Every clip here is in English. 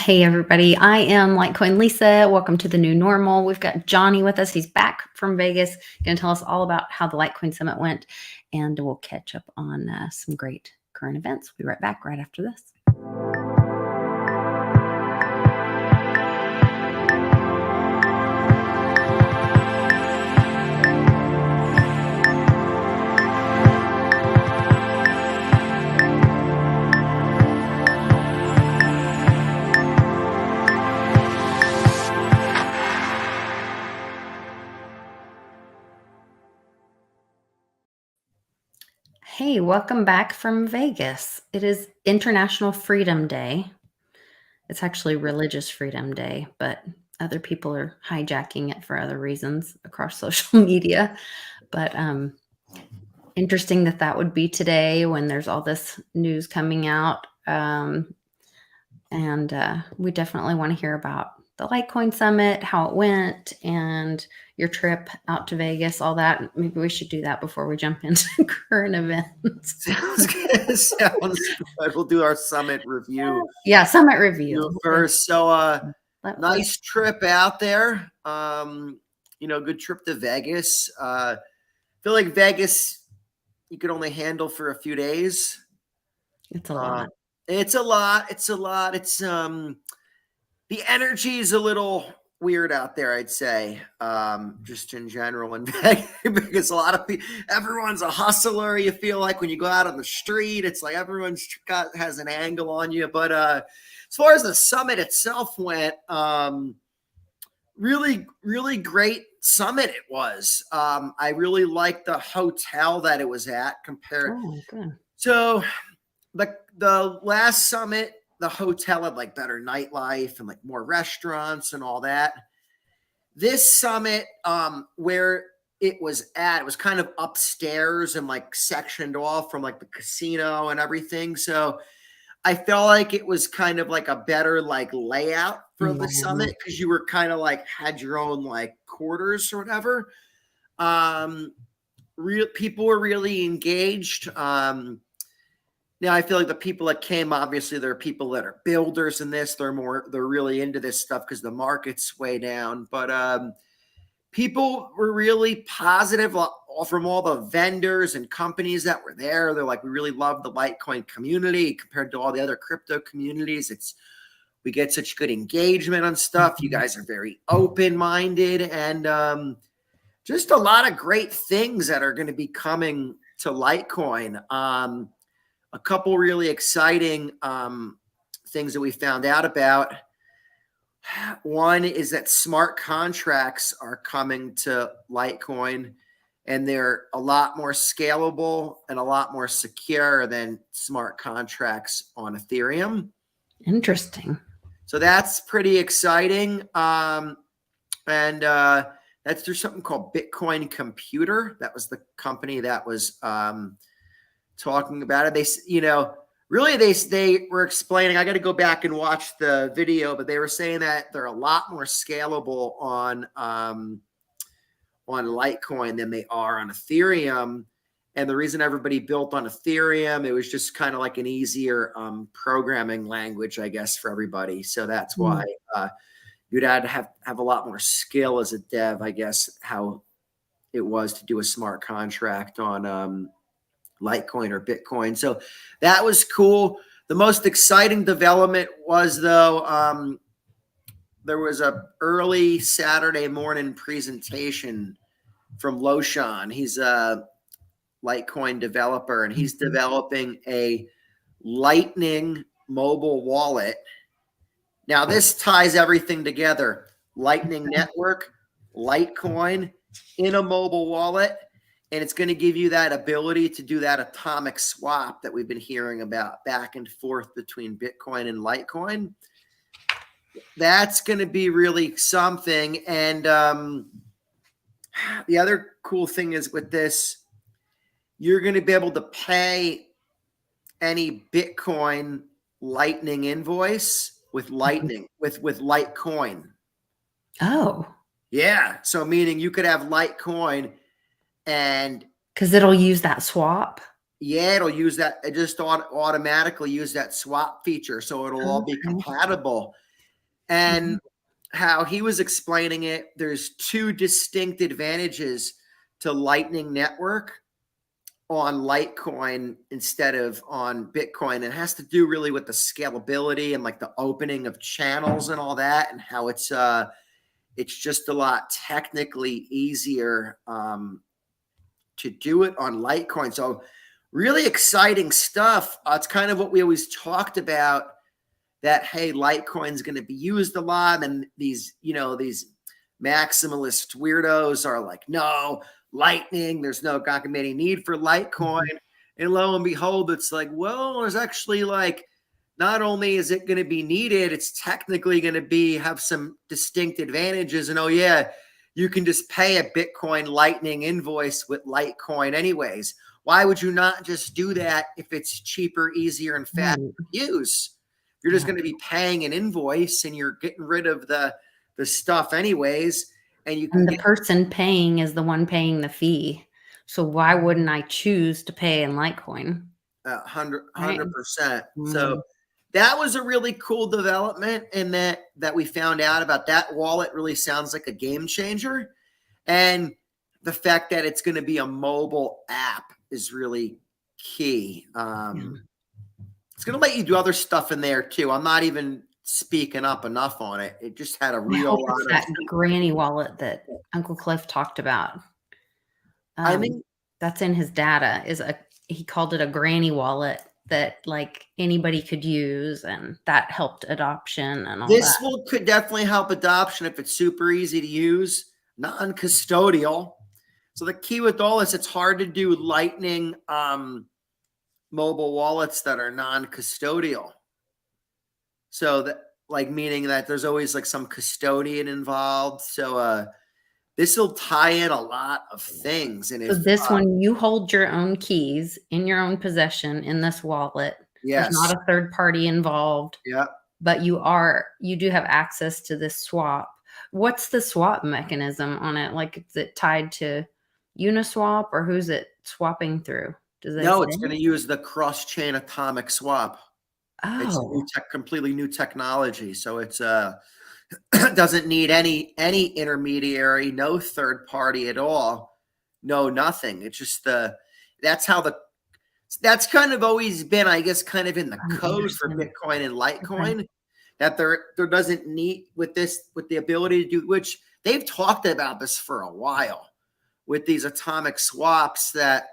Hey everybody, I am Litecoin Lisa. Welcome to the new normal. We've got Johnny with us. He's back from Vegas, going to tell us all about how the Litecoin Summit went, and we'll catch up on some great current events. We'll be right back right after this. Hey, welcome back from Vegas. It is International Freedom Day. It's actually Religious Freedom Day, but other people are hijacking it for other reasons across social media. But interesting that would be today when there's all this news coming out. And we definitely want to hear about the Litecoin Summit, how it went, and your trip out to Vegas, all that. Maybe we should do that before we jump into current events. Sounds good. Sounds good. We'll do our summit review. Yeah, summit review First. So nice trip out there. Good trip to Vegas. Feel like Vegas you could only handle for a few days. It's a lot. It's a lot. It's the energy is a little weird out there, I'd say, just in general in Vegas, because a lot of people, everyone's a hustler. You feel like when you go out on the street, it's like everyone's has an angle on you. But as far as the summit itself went, really, really great summit it was. I really liked the hotel that it was at compared. So the last summit, the hotel had like better nightlife and like more restaurants and all that. This summit, where it was at, it was kind of upstairs and like sectioned off from like the casino and everything. So I felt like it was kind of like a better like layout for the summit, because you were kind of like had your own like quarters or whatever. People were really engaged. Now I feel like the people that came, obviously there are people that are builders in this. They're really into this stuff because the market's way down. But people were really positive from all the vendors and companies that were there. They're like, we really love the Litecoin community compared to all the other crypto communities. We get such good engagement on stuff. You guys are very open-minded, and just a lot of great things that are going to be coming to Litecoin. A couple really exciting things that we found out about. One is that smart contracts are coming to Litecoin, and they're a lot more scalable and a lot more secure than smart contracts on Ethereum. Interesting. So that's pretty exciting. And that's through something called Bitcoin Computer. That was the company that was talking about it. They were explaining, I got to go back and watch the video, but they were saying that they're a lot more scalable on Litecoin than they are on Ethereum. And the reason everybody built on Ethereum, it was just kind of like an easier programming language, I guess, for everybody. So that's why you'd have to have a lot more skill as a dev, I guess, how it was to do a smart contract on Litecoin or Bitcoin. So that was cool. The most exciting development was, though, there was a early Saturday morning presentation from Loshan. He's a Litecoin developer, and he's developing a Lightning mobile wallet. Now this ties everything together: Lightning Network, Litecoin in a mobile wallet. And it's going to give you that ability to do that atomic swap that we've been hearing about back and forth between Bitcoin and Litecoin. That's going to be really something. And the other cool thing is with this, you're going to be able to pay any Bitcoin Lightning invoice with Lightning, with Litecoin. Oh. Yeah. So meaning you could have Litecoin, and because it'll use that swap. Yeah, it'll use that. It just automatically use that swap feature. So it'll all be compatible. And how he was explaining it, there's two distinct advantages to Lightning Network on Litecoin instead of on Bitcoin. It has to do really with the scalability and like the opening of channels and all that, and how it's just a lot technically easier to do it on Litecoin. So really exciting stuff. It's kind of what we always talked about, that, hey, Litecoin is going to be used a lot. And these, these maximalist weirdos are like, no, Lightning, there's not going to be any need for Litecoin. And lo and behold, it's like, well, there's actually like, not only is it going to be needed, it's technically going to have some distinct advantages. And oh yeah, you can just pay a Bitcoin Lightning invoice with Litecoin anyways. Why would you not just do that if it's cheaper, easier, and faster to use? You're just going to be paying an invoice and you're getting rid of the stuff anyways. And you can the person paying is the one paying the fee. So why wouldn't I choose to pay in Litecoin? 100%. So that was a really cool development, and that we found out about. That wallet really sounds like a game changer. And the fact that it's going to be a mobile app is really key. It's going to let you do other stuff in there too. I'm not even speaking up enough on it. It just had a real lot of that granny wallet that Uncle Cliff talked about. I think that's in his data. He called it a granny wallet that like anybody could use, and that helped adoption and all this that. Could definitely help adoption if it's super easy to use, non-custodial. So the key with all this, it's hard to do Lightning mobile wallets that are non-custodial. So that, like, meaning that there's always like some custodian involved. So this will tie in a lot of things. And if this one, you hold your own keys in your own possession in this wallet. Yes. There's not a third party involved. Yeah. But you do have access to this swap. What's the swap mechanism on it? Like, is it tied to Uniswap, or who's it swapping through? No, it's going to use the cross-chain atomic swap. Oh. It's completely new technology. So it's doesn't need any intermediary, no third party at all, no nothing. It's just that's kind of always been, I guess, kind of in the code for Bitcoin and Litecoin, that there doesn't need with the ability to do, which they've talked about this for a while with these atomic swaps, that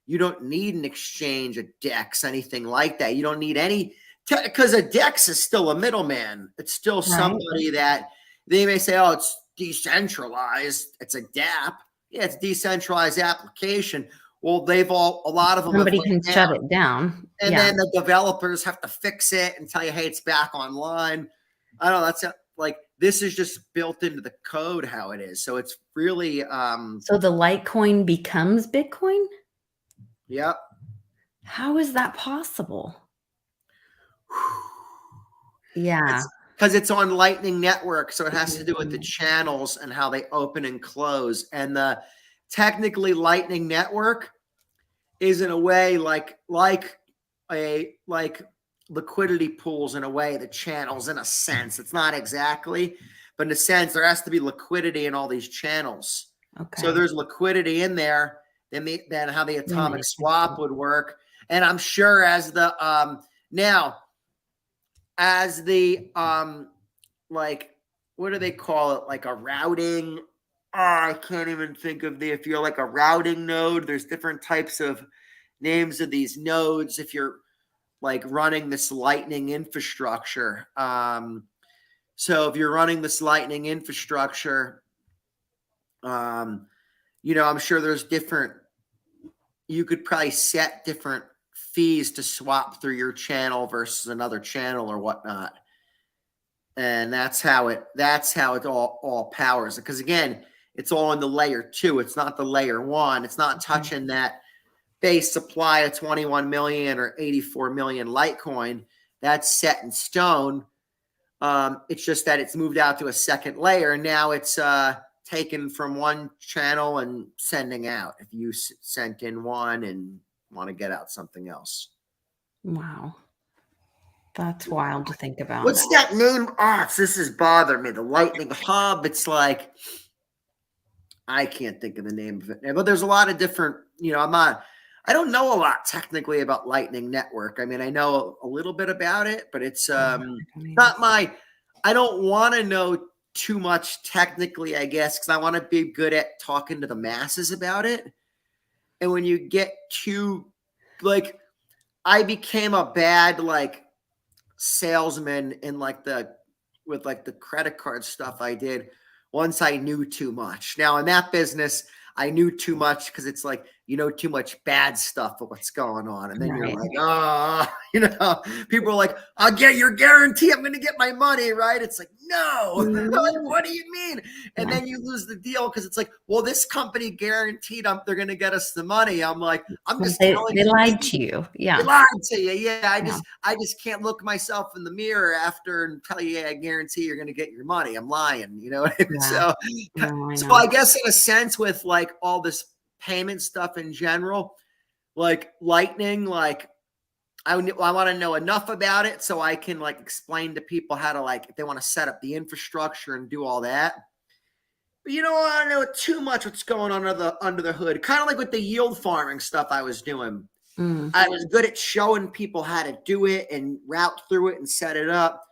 you don't need an exchange, a DEX, anything like that. You don't need any, because a DEX is still a middleman. It's still somebody that they may say, oh, it's decentralized. It's a DApp. Yeah, it's decentralized application. Well, a lot of them. Somebody can shut it down. And then the developers have to fix it and tell you, hey, it's back online. I don't know. That's like, this is just built into the code how it is. So it's really. So the Litecoin becomes Bitcoin? Yep. How is that possible? Yeah. Because it's on Lightning Network. So it has to do with the channels and how they open and close. And technically Lightning Network is in a way like liquidity pools, in a way, the channels, in a sense. It's not exactly, but in a sense, there has to be liquidity in all these channels. Okay. So there's liquidity in there. Then how the atomic swap would work. And I'm sure as the like, what do they call it? Like a routing. I can't even think of if you're like a routing node, there's different types of names of these nodes. If you're like running this Lightning infrastructure. So if you're running this Lightning infrastructure, I'm sure there's you could probably set different fees to swap through your channel versus another channel or whatnot. And that's how it all powers it. Because again, it's all in the layer 2. It's not the layer 1. It's not touching that base supply of 21 million or 84 million Litecoin. That's set in stone. It's just that it's moved out to a second layer. And now it's taken from one channel and sending out, if you sent in one and want to get out something else. Wow. That's wild to think about. What's that name? Oh, this is bothering me. The Lightning Hub. It's like, I can't think of the name of it. But there's a lot of different, I don't know a lot technically about Lightning Network. I mean, I know a little bit about it, but it's not I don't want to know too much technically, I guess, because I want to be good at talking to the masses about it. And when you get too, like, I became a bad, like, salesman in with the credit card stuff I did once I knew too much. Now in that business, I knew too much because it's like you know too much bad stuff of what's going on, and then you're like, people are like, I'll get your guarantee, I'm going to get my money, right? It's like, no, like, what do you mean? And then you lose the deal because it's like, well, this company guaranteed they're going to get us the money. I'm like, I'm just telling they you, lied to you. Yeah, they lied to you. Yeah, I just can't look myself in the mirror after and tell you, yeah, I guarantee you're going to get your money. I'm lying, you know. Yeah. So I guess in a sense, with like all this payment stuff in general, like Lightning, like I want to know enough about it so I can like explain to people how to, like, if they want to set up the infrastructure and do all that. But you don't want to know too much what's going on under the hood. Kind of like with the yield farming stuff I was doing. I was good at showing people how to do it and route through it and set it up.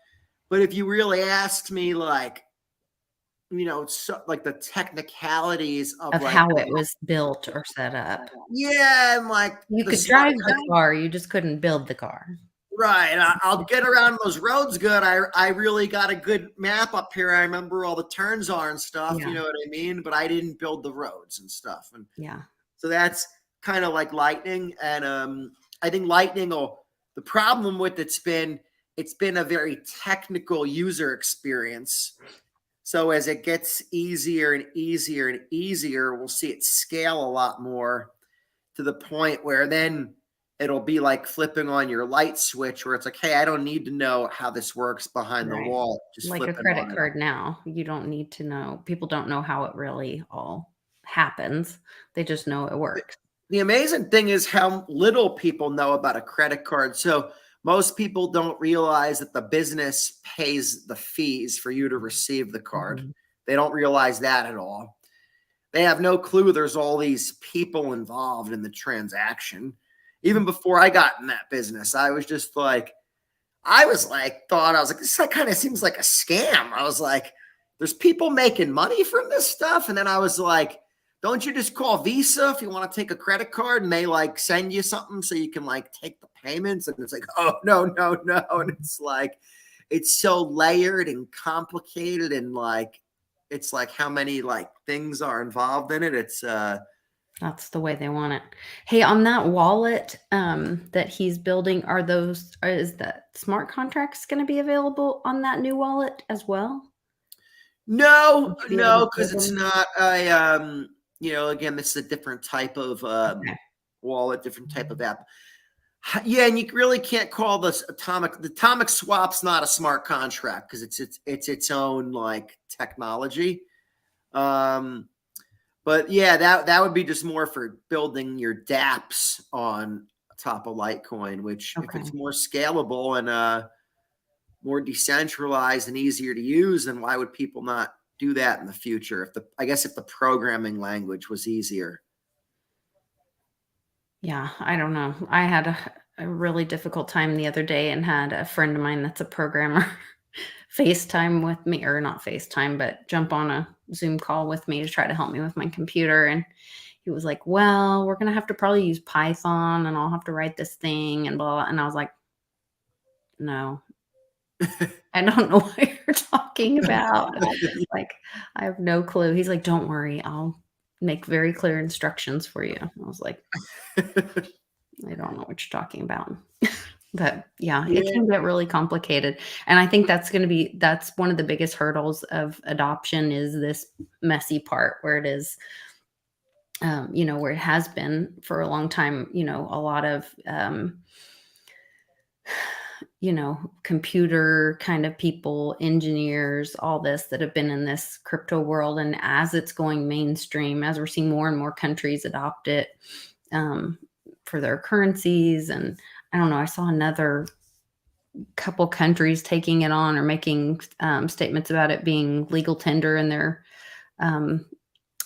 But if you really asked me, like, like the technicalities of like how it was built or set up. Yeah, and like You could drive the car, you just couldn't build the car. Right. I'll get around those roads good. I really got a good map up here. I remember where all the turns are and stuff. Yeah. You know what I mean? But I didn't build the roads and stuff. And yeah. So that's kind of like Lightning. And I think Lightning the problem with it's been a very technical user experience. So as it gets easier and easier and easier, we'll see it scale a lot more to the point where then it'll be like flipping on your light switch where it's like, hey, I don't need to know how this works behind the wall. Just like a credit card now. You don't need to know. People don't know how it really all happens. They just know it works. The amazing thing is how little people know about a credit card. So most people don't realize that the business pays the fees for you to receive the card. They don't realize that at all. They have no clue there's all these people involved in the transaction. Even before I got in that business, I was like, this kind of seems like a scam. I was like, there's people making money from this stuff. And then I was like, don't you just call Visa if you want to take a credit card and they like send you something so you can like take the payments? And it's like, oh, no. And it's like, it's so layered and complicated and like, it's like how many like things are involved in it. It's that's the way they want it. Hey, on that wallet that he's building, is that smart contracts going to be available on that new wallet as well? No, because it's not again, this is a different type of wallet, different type of app. Yeah, and you really can't call this the atomic swap's not a smart contract because it's its own like technology. But yeah, that would be just more for building your dApps on top of Litecoin, which if it's more scalable and more decentralized and easier to use, then why would people not do that in the future? If the programming language was easier. Yeah, I don't know. I had a really difficult time the other day and had a friend of mine that's a programmer FaceTime with me, or not FaceTime, but jump on a Zoom call with me to try to help me with my computer. And he was like, well, we're going to have to probably use Python and I'll have to write this thing and blah. And I was like, no, I don't know what you're talking about. Like, I have no clue. He's like, don't worry. I'll make very clear instructions for you. I was like, I don't know what you're talking about. But yeah, it can get really complicated. And I think that's one of the biggest hurdles of adoption is this messy part where it is, where it has been for a long time, a lot of, computer kind of people, engineers, all this that have been in this crypto world. And as it's going mainstream, as we're seeing more and more countries adopt it for their currencies. And I don't know, I saw another couple countries taking it on or making statements about it being legal tender um,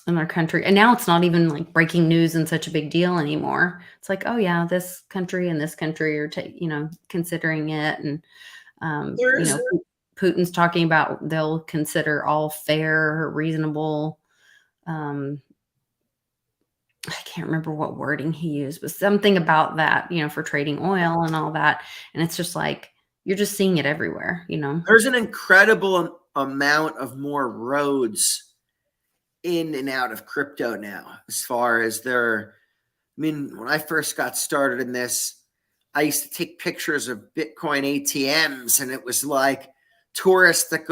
in their country. And now it's not even like breaking news and such a big deal anymore. It's like, oh yeah, this country and this country are, considering it. And, There's Putin's talking about they'll consider all fair, reasonable, um, I can't remember what wording he used, but something about that, for trading oil and all that. And it's just like, you're just seeing it everywhere. there's an incredible amount of more roads in and out of crypto now, as far as when I first got started in this, I used to take pictures of Bitcoin ATMs, and it was like tourists that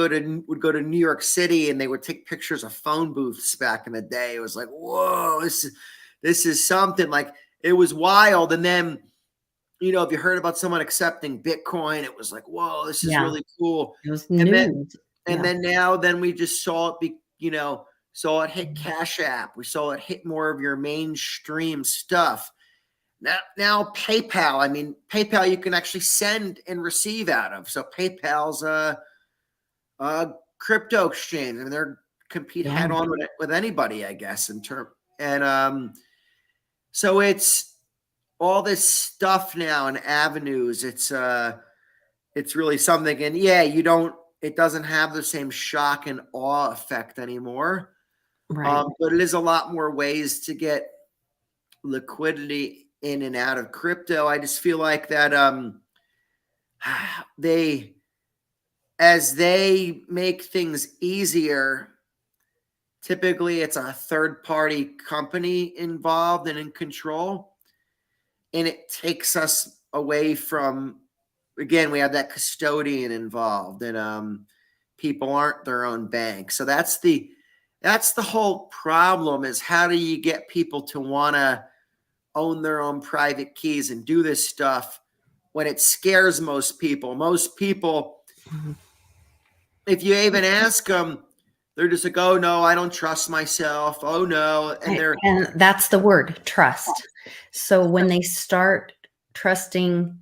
would go to New York City, and they would take pictures of phone booths back in the day. It was like, whoa, this is something. Like, it was wild. And then, if you heard about someone accepting Bitcoin, it was like, whoa, this is Yeah, really cool. it was And news. Yeah, then we just saw it saw it hit Cash App. We saw it hit more of your mainstream stuff. Now PayPal. I mean, PayPal you can actually send and receive out of. So PayPal's a crypto exchange, and they're compete yeah, head on with anybody, I guess, so it's all this stuff now and avenues. It's really something. And yeah, it doesn't have the same shock and awe effect anymore. right. But it is a lot more ways to get liquidity in and out of crypto. I just feel like that as they make things easier, typically it's a third party company involved and in control, and it takes us away from, again, we have that custodian involved, and people aren't their own bank. So that's the whole problem, is how do you get people to want to own their own private keys and do this stuff when it scares most people. Most people, Mhm. if you even ask them, they're just like, oh no, I don't trust myself. Oh no. And Right, and that's the word, trust. So when they start trusting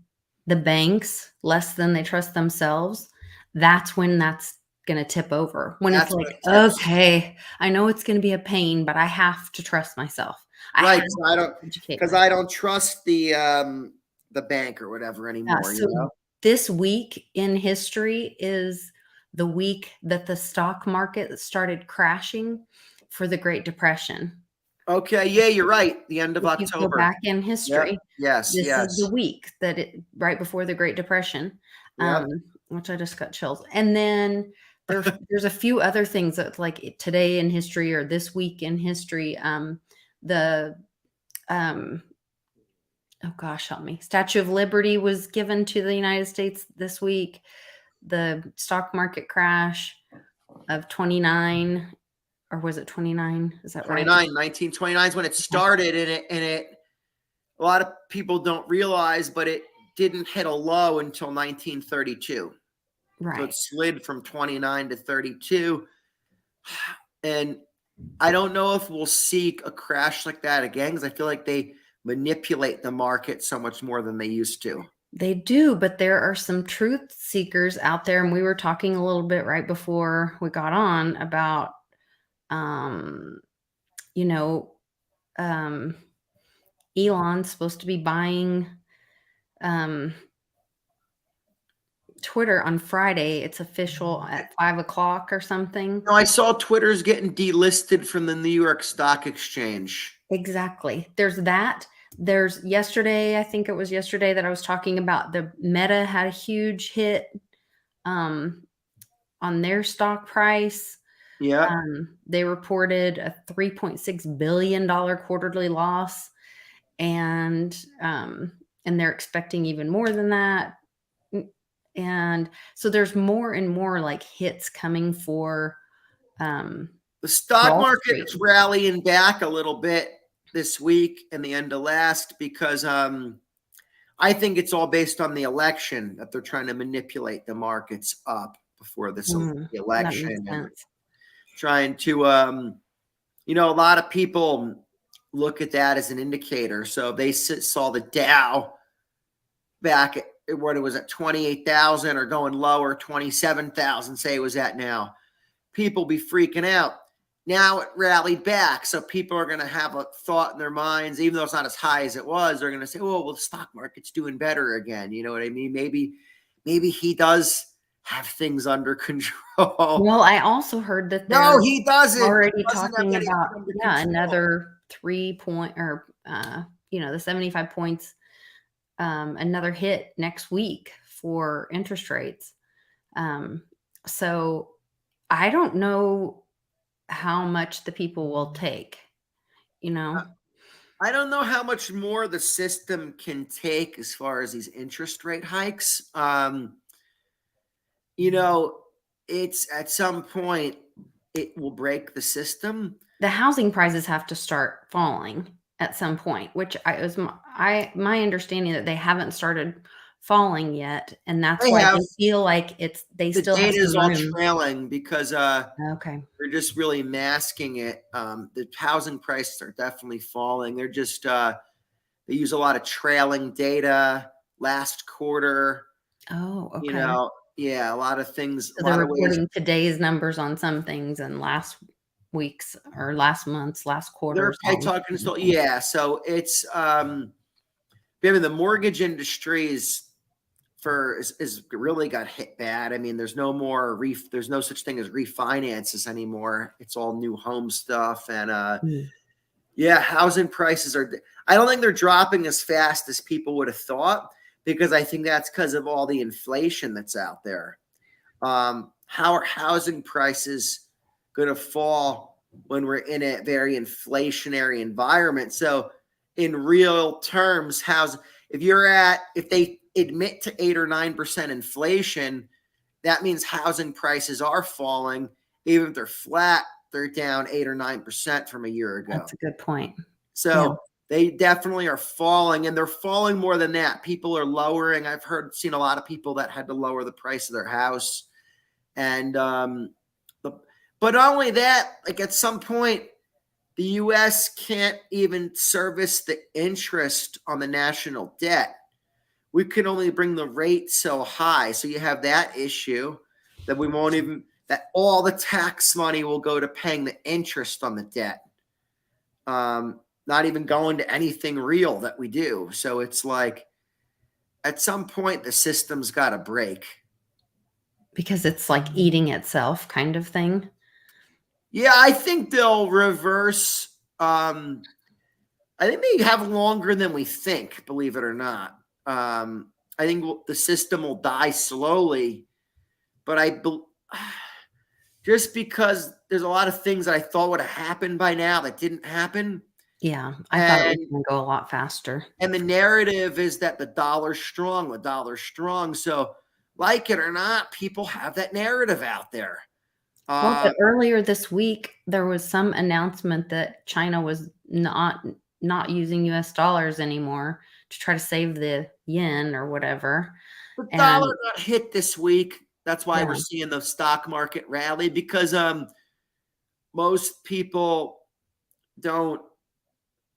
the banks less than they trust themselves, that's when that's gonna tip over. When it's that's when like, it tips. "Okay, I know it's gonna be a pain, but I have to trust myself. I Right. have So I don't, to educate because myself." I don't trust the bank or whatever Yeah, anymore, so this week in history is the week that the stock market started crashing for the Great Depression. Okay. Yeah, you're right. The end of If you go October. back in Yep. history, Yes. this is the Yes. week that it right before the Great Depression, um, Yep. which I just got chills. And then there's a few other things that like today in history or this week in history, the um, oh gosh, help me. Statue of Liberty was given to the United States this week. The stock market crash of 29, or was it 29? Is that right? 1929 is when it started, and a lot of people don't realize, but it didn't hit a low until 1932. So it Right. slid from 29 to 32. And I don't know if we'll see a crash like that again, because I feel like they manipulate the market so much more than they used to. They do, but there are some truth seekers out there, and we were talking a little bit right before we got on about, um, you know, um, Elon's supposed to be buying um, Twitter on Friday. It's official at 5 o'clock or something. I saw Twitter's getting delisted from the New York Stock Exchange. Exactly. There's that. There's yesterday, I think it was yesterday that I was talking about the Meta had a huge hit um, on their stock price. Yep. They reported a $3.6 billion quarterly loss, and they're expecting even more than that. And so there's more and more like hits coming for um, The stock Wall market Street. is rallying back a little bit this week and the end of last, because I think it's all based on the election, that they're trying to manipulate the markets up before the That makes election, and sense. trying to a lot of people look at that as an indicator. So they saw the Dow back what it was at 28,000 or going lower, 27,000, say it was at now, people be freaking out. Now it rallied back. So people are going to have a thought in their minds, even though it's not as high as it was, they're going to say, oh, well, the stock market's doing better again. You know what I mean? Maybe he does have things under control. Well, I also heard that No, they're he doesn't. He already doesn't have talking anything about, under yeah, control. another 3 point or, the 75 points, another hit next week for interest rates. So I don't know how much the people will take, you know? I don't know how much more the system can take as far as these interest rate hikes. It's at some point it will break the system. The housing prices have to start falling at some point, which my understanding that they haven't started falling yet, and that's They why have they feel like they the still have data is some all room. trailing because Okay. they're just really masking it. The housing prices are definitely falling. They're just they use a lot of trailing data last quarter. Oh, You okay. know, yeah, a lot of things, a So they're lot of ways. reporting today's numbers on some things and last week's or last month's, last They're quarter's pay on talking different still, things. yeah. So it's I mean, the mortgage industry is really got hit bad. I mean, there's no more there's no such thing as refinances anymore. It's all new home stuff. And Mm. yeah, housing prices I don't think they're dropping as fast as people would have thought, because I think that's because of all the inflation that's out there. How are housing prices going to fall when we're in a very inflationary environment? So, in real terms, if they admit to 8 or 9% inflation, that means housing prices are falling. Even if they're flat, they're down 8 or 9% from a year ago. That's a good point. Yeah. So they definitely are falling, and they're falling more than that. People are lowering. Seen a lot of people that had to lower the price of their house. And but not only that, like at some point, the U.S. can't even service the interest on the national debt. We can only bring the rate so high. So you have that issue that we won't even, that all the tax money will go to paying the interest on the debt. Not even going to anything real that we do. So it's like at some point the system's got to break. Because it's like eating itself kind of thing. Yeah, I think they'll reverse. I think they have longer than we think, believe it or not. I think the system will die slowly, but just because there's a lot of things that I thought would have happened by now that didn't happen. Yeah, I thought it was And gonna go a lot faster. the narrative is that the dollar's strong, the dollar's strong. So, like it or not, people have that narrative out there. Well, but earlier this week, there was some announcement that China was not using US dollars anymore to try to save the yen or whatever, The dollar and got hit this week. That's why we're yeah, seeing the stock market rally, because most people don't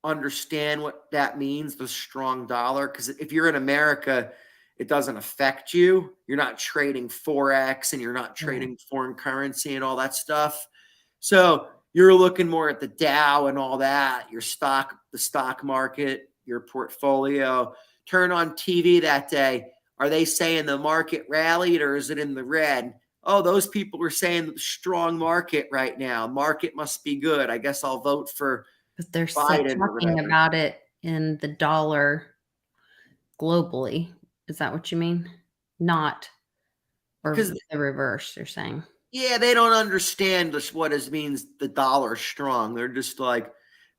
understand what that means, the strong dollar. Because if you're in America, it doesn't affect you. You're not trading Forex and you're not right. trading foreign currency and all that stuff. So you're looking more at the Dow and all that, the stock market, your portfolio. Turn on TV that day. Are they saying the market rallied or is it in the red? Oh, those people are saying strong market right now. Market must be good. I guess I'll vote for But they're Biden or talking whatever. about it in the dollar globally. Is that what you mean? Not or Because the reverse, you're saying? yeah, they don't understand what it means the dollar's strong. They're just like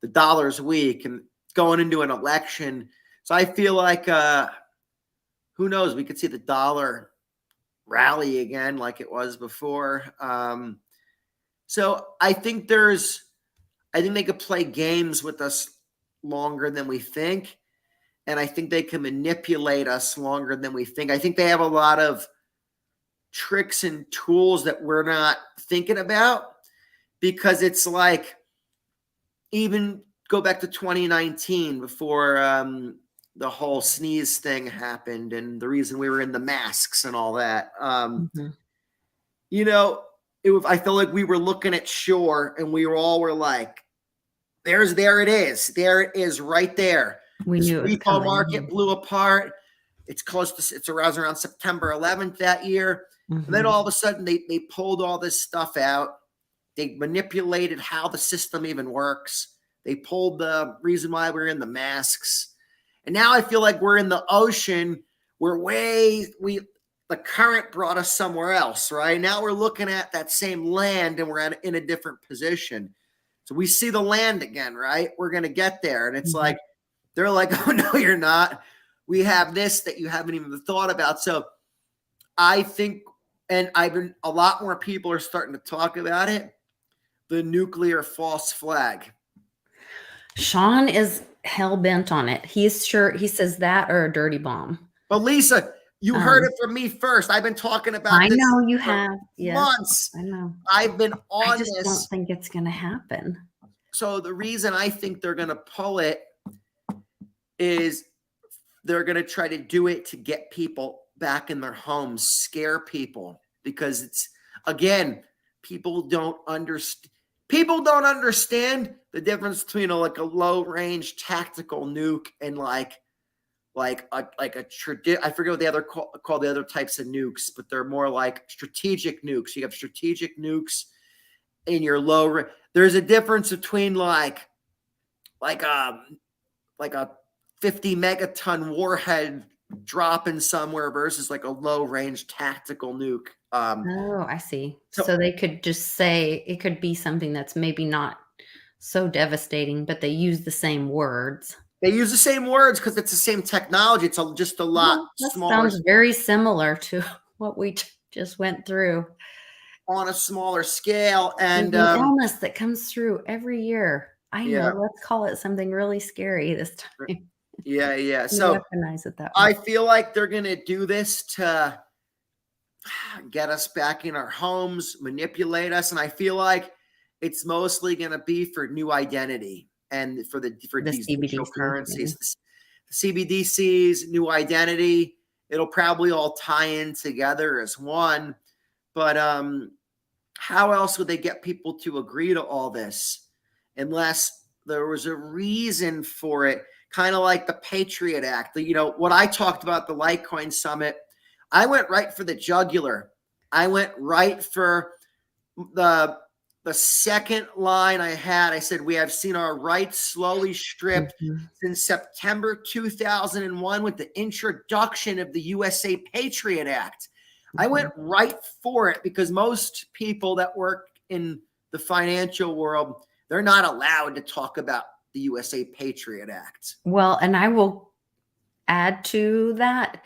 the dollar's weak and going into an election. So I feel like who knows? We could see the dollar rally again like it was before. So I think they could play games with us longer than we think. And I think they can manipulate us longer than we think. I think they have a lot of tricks and tools that we're not thinking about, because it's like, even go back to 2019 before the whole sneeze thing happened and the reason we were in the masks and all that. Mhm. You know, I felt like we were looking at shore and we were like, there it is. There it is right there. We This knew it was repo coming. market blew apart. It's it's around September 11th that year. And then Mhm. all of a sudden they pulled all this stuff out. They manipulated how the system even works. They pulled the reason why we're in the masks. And now I feel like we're in the ocean. The current brought us somewhere else, right? Now we're looking at that same land and we're in a different position. So we see the land again, right? We're going to get there. And it's Mhm. like, they're like, oh, no, you're not. We have this that you haven't even thought about. So I think, and a lot more people are starting to talk about it, the nuclear false flag. Sean is hell bent on it. He's sure he says that or a dirty bomb. But Lisa, you heard Um, it from me first. I've been talking about I this know you for have. Yes, months. I know. I've been I on just don't this. think it's going to happen. So the reason I think they're going to pull it is they're going to try to do it to get people back in their homes, scare people, because it's, again, people don't understand. People don't understand the difference between a low range tactical nuke and I forget what the other call the other types of nukes, but they're more like strategic nukes. You have strategic nukes in your there's a difference between like a 50 megaton warhead dropping somewhere versus like a low range tactical nuke. Oh, I see. So So they could just say it could be something that's maybe not so devastating, but they use the same words. they use the same words because it's the same technology. It's just a lot Well, that smaller sounds very similar to what we just went through. on a smaller scale. There's And an illness that comes through every year. I know, yeah, let's call it something really scary this time. yeah. We So weaponize it that way. I feel like they're going to do this to get us back in our homes, manipulate us. And I feel like it's mostly going to be for new identity and for The these digital CBDC currencies, thing. the CBDCs, new identity. It'll probably all tie in together as one. But how else would they get people to agree to all this unless there was a reason for it? Kind of like the Patriot Act. What I talked about the Litecoin Summit, I went right for the jugular. I went right for the second line I had. I said, we have seen our rights slowly stripped Mhm. since September 2001 with the introduction of the USA Patriot Act. I went Mhm. right for it because most people that work in the financial world, they're not allowed to talk about the USA Patriot Act. Well, and I will add to that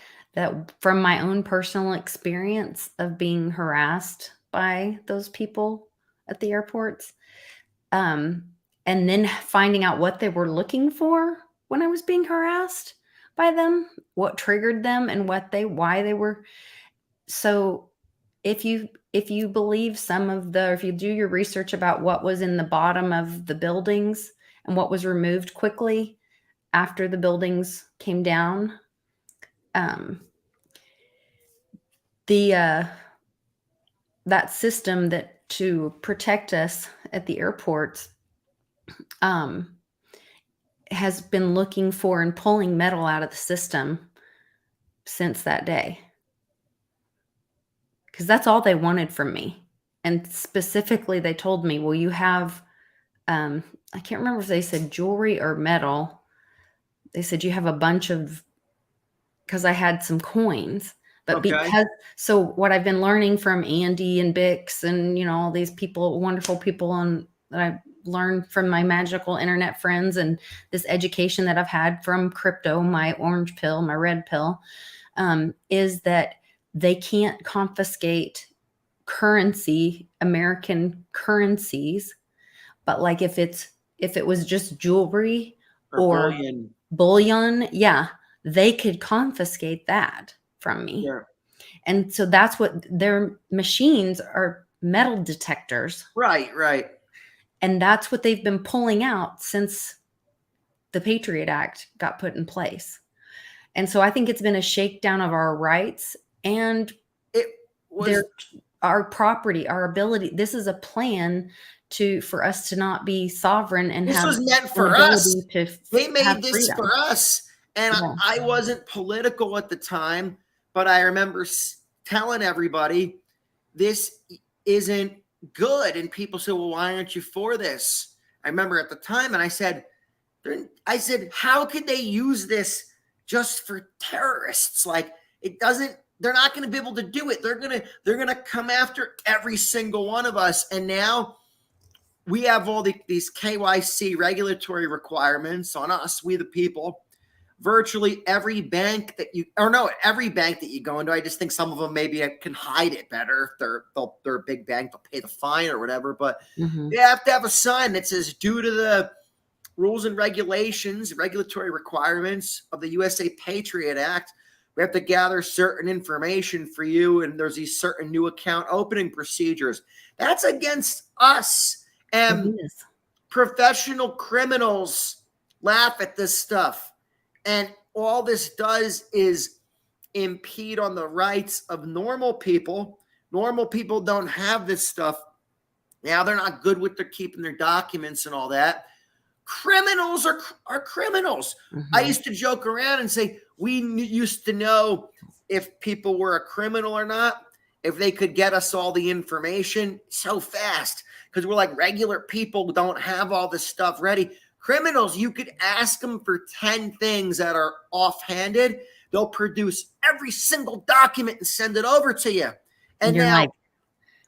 from my own personal experience of being harassed by those people at the airports, um, and then finding out what they were looking for when I was being harassed by them, what triggered them, and why they were. So if you believe if you do your research about what was in the bottom of the buildings and what was removed quickly after the buildings came down, um, the that system that to protect us at the airports um, has been looking for and pulling metal out of the system since that day because that's all they wanted from me. And specifically, they told me, "Well, you have." I can't remember if they said jewelry or metal. They said you have a bunch of because I had some coins. But Okay. so what I've been learning from Andy and Bix and all these people, wonderful people that I learned from my magical internet friends and this education that I've had from crypto, my orange pill, my red pill, is that they can't confiscate currency, American currencies, but like if it was just jewelry Or or bullion. bullion, yeah, they could confiscate that from me. Yeah. And so that's what their machines are, metal detectors. Right. And that's what they've been pulling out since the Patriot Act got put in place. And so I think it's been a shakedown of our rights and It was our property, our ability. This is a plan for us to not be sovereign and this have was meant an for ability us. to They have made this freedom. for us. And Yeah. I wasn't political at the time, but I remember telling everybody this isn't good. And people said, well, why aren't you for this? I remember at the time, and I said, how could they use this just for terrorists? Like, it doesn't, they're not going to be able to do it. They're going to come after every single one of us. And now we have all these KYC regulatory requirements on us, we the people. Virtually every bank that every bank that you go into, I just think some of them maybe can hide it better. If they're a big bank, they'll pay the fine or whatever. But they have to have a sign that says, due to the rules and regulations, regulatory requirements of the USA Patriot Act, we have to gather certain information for you, and there's these certain new account opening procedures. That's against us. And professional criminals laugh at this stuff. And all this does is impede on the rights of normal people. Normal people don't have this stuff. Now they're not good with keeping their documents and all that. Criminals are criminals. I used to joke around and say, we used to know if people were a criminal or not, if they could get us all the information so fast, because we're like, regular people don't have all this stuff ready. Criminals, you could ask them for 10 things that are offhanded. They'll produce every single document and send it over to you. And you're like,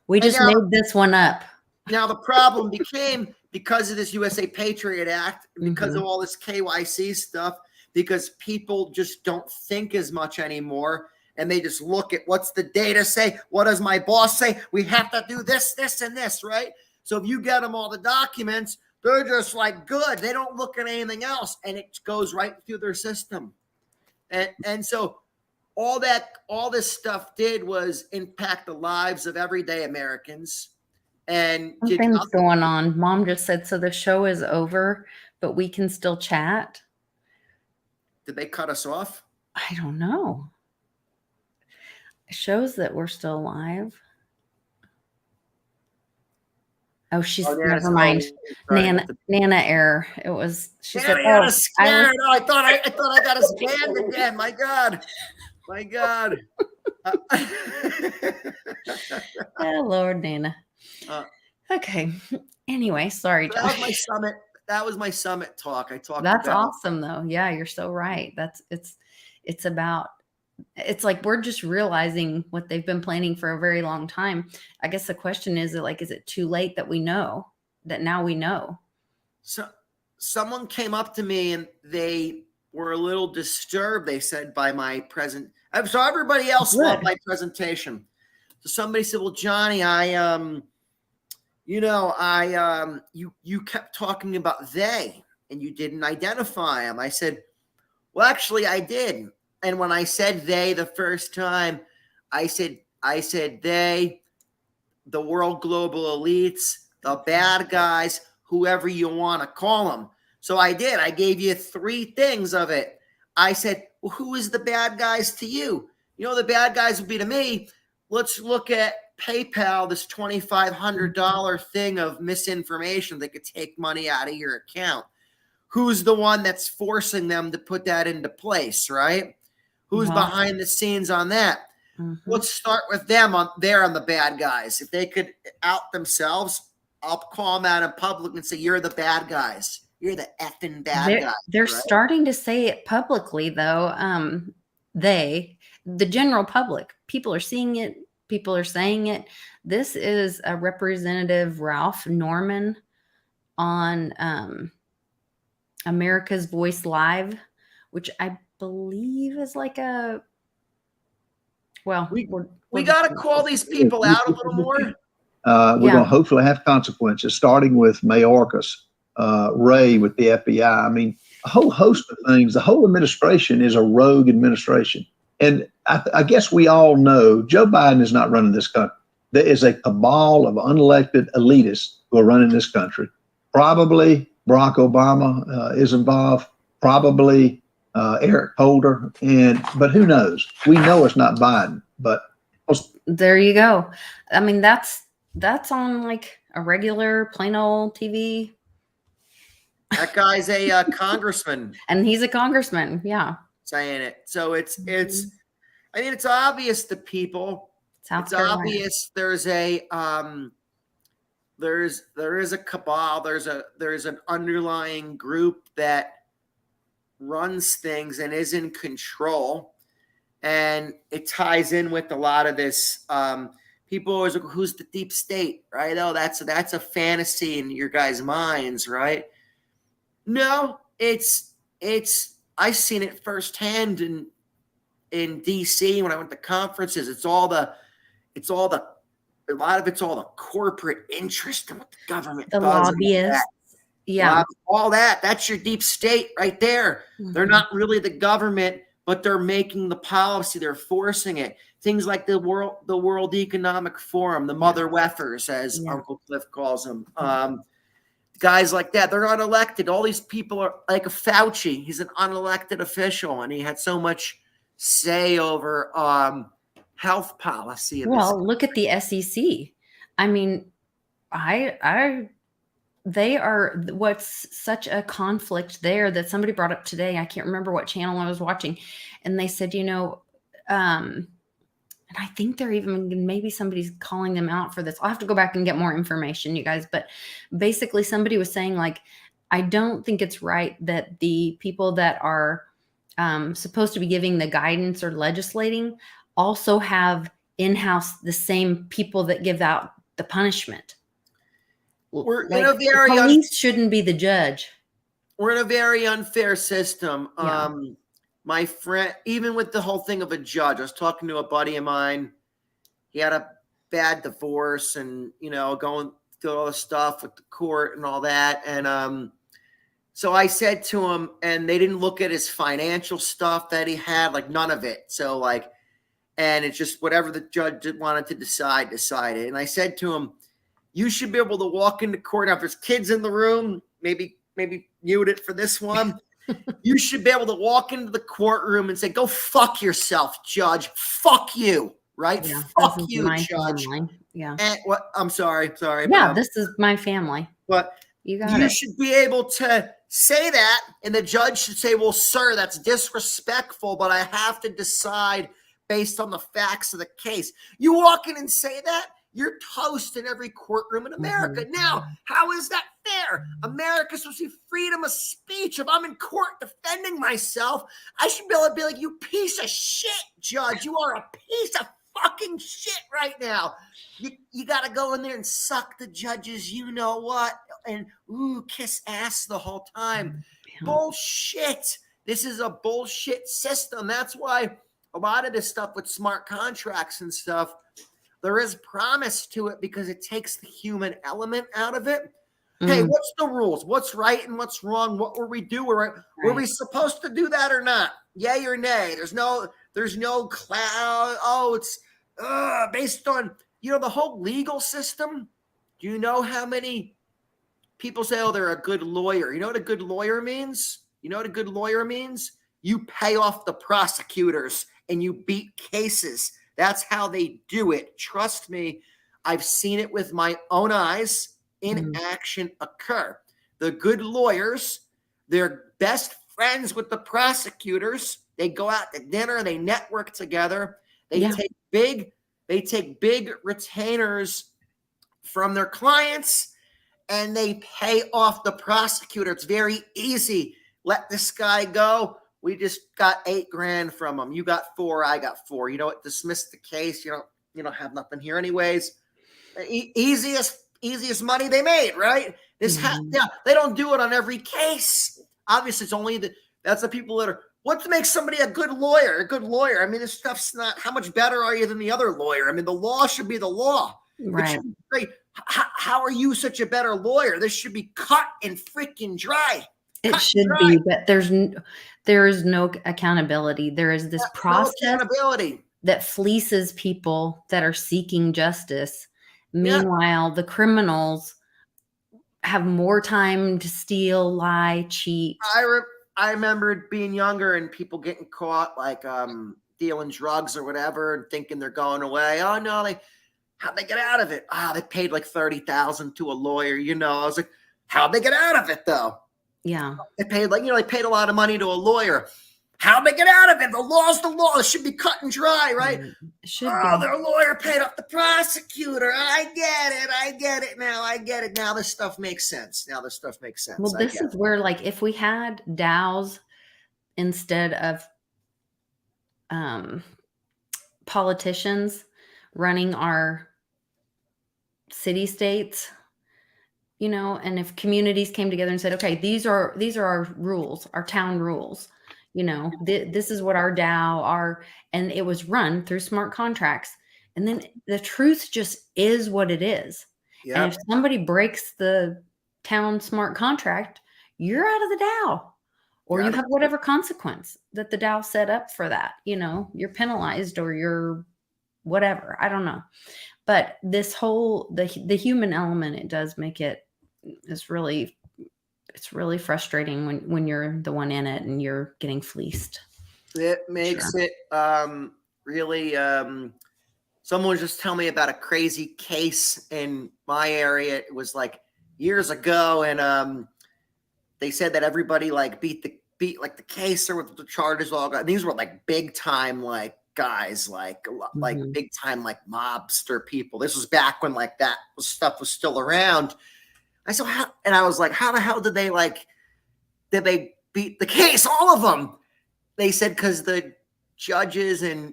we just made this one up. Now the problem became, because of this USA Patriot Act, because of all this KYC stuff, because people just don't think as much anymore. And they just look at, what's the data say? What does my boss say? We have to do this, this, and this, right? So if you get them all the documents, they're just like, good. They don't look at anything else. And it goes right through their system. And so all this stuff did was impact the lives of everyday Americans. And something's going on. Mom just said, so the show is over, but we can still chat. Did they cut us off? I don't know. It shows that we're still alive. Oh, never mind. Nana error. It was, she said, I thought I got us banned again. My God. Oh, Lord, Nana. Okay. Anyway, sorry. That was my summit. That was my summit talk. That's awesome though. Yeah, you're so right. It's like we're just realizing what they've been planning for a very long time. I guess the question is it too late that now we know? So someone came up to me and they were a little disturbed, they said, by my so everybody else loved my presentation. So somebody said, well, Johnny, you kept talking about they and you didn't identify them. I said, well, actually I did. And when I said they the first time, I said they, the world global elites, the bad guys, whoever you want to call them. So I did. I gave you 3 things of it. I said, well, who is the bad guys to you? You know, the bad guys would be to me. Let's look at PayPal, this $2,500 thing of misinformation that could take money out of your account. Who's the one that's forcing them to put that into place, right? Who's behind the scenes on that? Let's start with them. They're on the bad guys. If they could out themselves, I'll call them out in public and say, you're the bad guys. You're the effing bad guys. They're starting to say it publicly, though. The general public, people are seeing it. People are saying it. This is a Representative Ralph Norman on America's Voice Live, which I believe is like we got to call these people out a little more. We're going to hopefully have consequences, starting with Mayorkas, Ray with the FBI. I mean, a whole host of things. The whole administration is a rogue administration. And I guess we all know Joe Biden is not running this country. There is a cabal of unelected elitists who are running this country. Probably Barack Obama is involved. Probably Eric Holder, but who knows? We know it's not Biden, but there you go. I mean, that's on like a regular plain old TV. That guy's a congressman, and he's a congressman. Yeah, saying it. So it's I mean, it's obvious to people. South It's Carolina. obvious there's a there is a cabal. There's an underlying group that runs things and is in control, and it ties in with a lot of this. People always look, who's the deep state, right? Oh, that's a fantasy in your guys' minds, right? No, it's I've seen it firsthand in DC when I went to conferences. A lot of it's all the corporate interest and what the government The does. lobbyists. Yeah. All that's your deep state right there. Mm-hmm. They're not really the government, but they're making the policy. They're forcing it. Things like the World Economic Forum, the mother weffers, as Uncle Cliff calls them. Guys like that, they're not elected. All these people are like a Fauci. He's an unelected official, and he had so much say over health policy. Well, look at the SEC. I mean, they are, what's such a conflict there that somebody brought up today. I can't remember what channel I was watching, and they said, and I think they're even, maybe somebody's calling them out for this. I'll have to go back and get more information, you guys. But basically somebody was saying, like, I don't think it's right that the people that are supposed to be giving the guidance or legislating also have in-house the same people that give out the punishment. We're like, in a very the police shouldn't be the judge. We're in a very unfair system. Yeah. My friend, even with the whole thing of a judge, I was talking to a buddy of mine. He had a bad divorce and, going through all the stuff with the court and all that. And so I said to him, and they didn't look at his financial stuff that he had, like none of it. So and it's just whatever the judge wanted to decided. And I said to him, you should be able to walk into court. Now, if there's kids in the room, maybe mute it for this one. You should be able to walk into the courtroom and say, go fuck yourself, judge. Fuck you, right? Yeah, fuck you, judge. Family. Yeah. And what? I'm sorry. Yeah, this is my family. But you should be able to say that, and the judge should say, well, sir, that's disrespectful, but I have to decide based on the facts of the case. You walk in and say that, you're toast in every courtroom in America. Mm-hmm. Now, how is that fair? America's supposed to be freedom of speech. If I'm in court defending myself, I should be able to be like, you piece of shit, judge. You are a piece of fucking shit right now. You got to go in there and suck the judge's you-know-what and, kiss ass the whole time. Yeah. Bullshit. This is a bullshit system. That's why a lot of this stuff with smart contracts and stuff, there is promise to it because it takes the human element out of it. Hey, what's the rules? What's right and what's wrong? What were we doing? Were we supposed to do that or not? Yay or nay? There's no cloud. Oh, it's based on, the whole legal system. Do you know how many people say, oh, they're a good lawyer? You know what a good lawyer means? You pay off the prosecutors and you beat cases. That's how they do it. Trust me, I've seen it with my own eyes in action occur. The good lawyers, they're best friends with the prosecutors. They go out to dinner, they network together. They take big retainers from their clients and they pay off the prosecutor. It's very easy. Let this guy go. We just got $8,000 from him. You got 4, I got 4. You know what? Dismiss the case. You don't have nothing here anyways. Easiest money they made, right? They don't do it on every case. Obviously, it's only that's the people that are. What makes somebody a good lawyer? A good lawyer. I mean, this stuff's not. How much better are you than the other lawyer? I mean, the law should be the law. Right. Great. How are you such a better lawyer? This should be cut and freaking dry. It should be, but there is no accountability. There is this process that fleeces people that are seeking justice. Meanwhile, the criminals have more time to steal, lie, cheat. I remember being younger and people getting caught like dealing drugs or whatever and thinking they're going away. Oh no, how'd they get out of it? They paid like $30,000 to a lawyer. I was like, how'd they get out of it though? Yeah. They paid they paid a lot of money to a lawyer. How'd they get out of it? The law's the law. It should be cut and dry, right? It should be. Their lawyer paid off the prosecutor. I get it now. This stuff makes sense. Well, this is where, like, if we had DAOs instead of politicians running our city states, and if communities came together and said, okay, these are our rules, our town rules, this is what our DAO are, and it was run through smart contracts. And then the truth just is what it is. Yep. And if somebody breaks the town smart contract, you're out of the DAO, or you have whatever consequence that the DAO set up for that. You're penalized or you're whatever. I don't know. But this whole, the human element, it does make it's really frustrating when you're the one in it and you're getting fleeced. It makes it really, someone was just telling me about a crazy case in my area. It was like years ago. And they said that everybody like beat like the case or what the charges all got. These were like big time, like guys, like big time, like mobster people. This was back when like that stuff was still around. I said, and I was like, how the hell did they beat the case? All of them. They said, because the judges and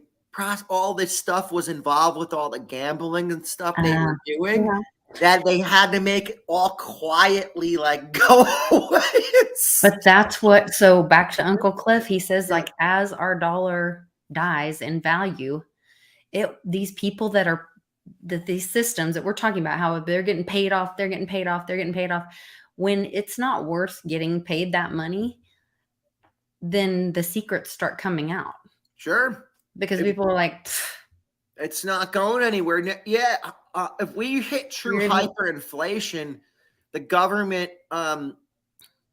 all this stuff was involved with all the gambling and stuff they were doing, that they had to make it all quietly like go away. But that's what, so back to Uncle Cliff, he says, like, as our dollar dies in value, these people these systems that we're talking about, how they're getting paid off, when it's not worth getting paid that money, then the secrets start coming out. Sure. Because people are like, it's not going anywhere. Yeah. If we hit true hyperinflation, the government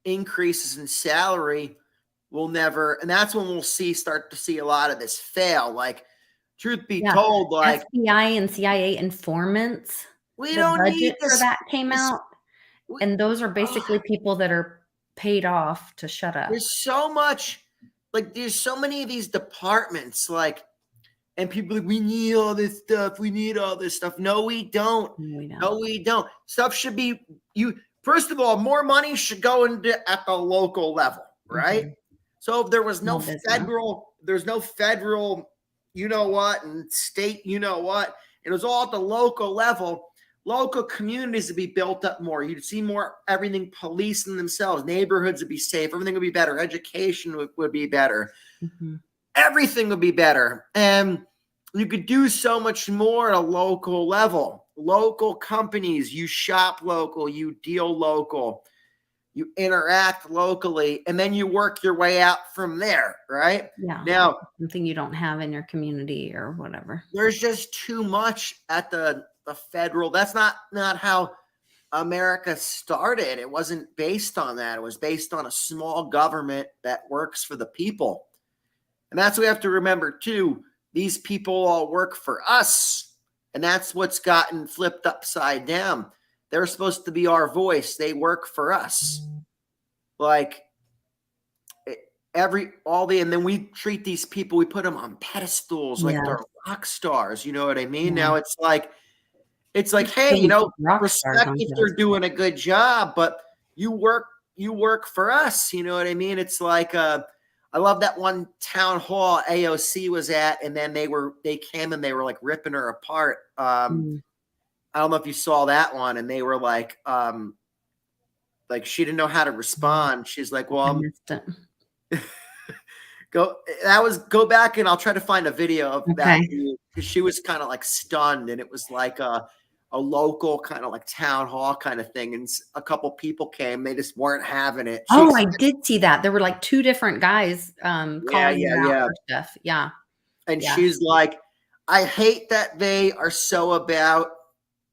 increases in salary will never, and that's when we'll start to see a lot of this fail. Like, truth be told, like FBI and CIA informants, we don't need this. For that came out, and those are basically people that are paid off to shut up. There's so much, like, there's so many of these departments, like, and people are like, we need all this stuff. No, we don't. No, we don't. Stuff should be, first of all, more money should go into at the local level, right? Mm-hmm. So if there was no federal, you know what, and state, you know what, it was all at the local level. Local communities would be built up more. You'd see more everything policing themselves. Neighborhoods would be safe. Everything would be better. Education would be better. Mm-hmm. Everything would be better. And you could do so much more at a local level. Local companies, you shop local, you deal local, you interact locally, and then you work your way out from there, right? Yeah. Now, something you don't have in your community or whatever. There's just too much at the federal. That's not how America started. It wasn't based on that. It was based on a small government that works for the people. And that's what we have to remember too. These people all work for us. And that's what's gotten flipped upside down. They're supposed to be our voice. They work for us. Like and then we treat these people, we put them on pedestals like they're rock stars. You know what I mean? Yeah. Now it's like, hey, respect if they're doing a good job, but you work for us. You know what I mean? It's like, I love that one town hall AOC was at, and then they came and they were like ripping her apart. I don't know if you saw that one, and they were like she didn't know how to respond. She's like, well, go back and I'll try to find a video of that, because she was kind of like stunned, and it was like a local kind of like town hall kind of thing, and a couple people came. They just weren't having it. I did see that. There were like two different guys calling her out for stuff. Yeah. And she's like, I hate that they are so about,